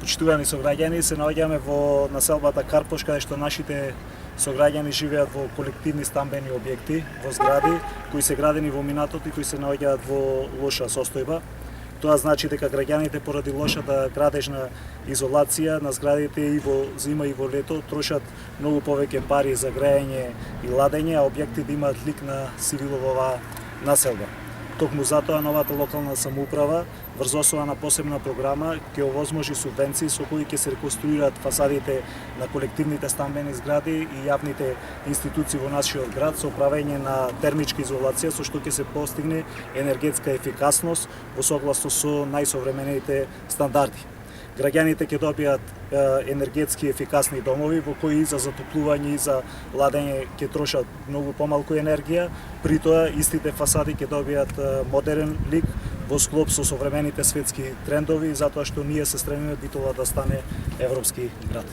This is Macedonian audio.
Почитувани сограѓани, се наоѓаме во населбата Карпош, каде што нашите сограѓани живеат во колективни стамбени објекти, во згради кои се градени во минатото и кои се наоѓаат во лоша состојба. Тоа значи дека граѓаните поради лошата градежна изолација на зградите и во зима и во лето трошат многу повеќе пари за грејење и ладење, а објектите имаат лик на цивилова населба. Токму затоа новата локална самоуправа врз основа на посебна програма ќе овозможи субвенции со кои ќе се реконструираат фасадите на колективните стамбени згради и јавните институции во нашиот град со правење на термичка изолација, со што ќе се постигне енергетска ефикасност во согласно со најсовремените стандарди. Граѓаните ќе добијат енергетски ефикасни домови во кои и за затоплување и за ладење ќе трошат многу помалку енергија, при тоа истите фасади ќе добијат модерен лик во склоп со современите светски трендови, затоа што ние се стремиме Битола да стане европски град.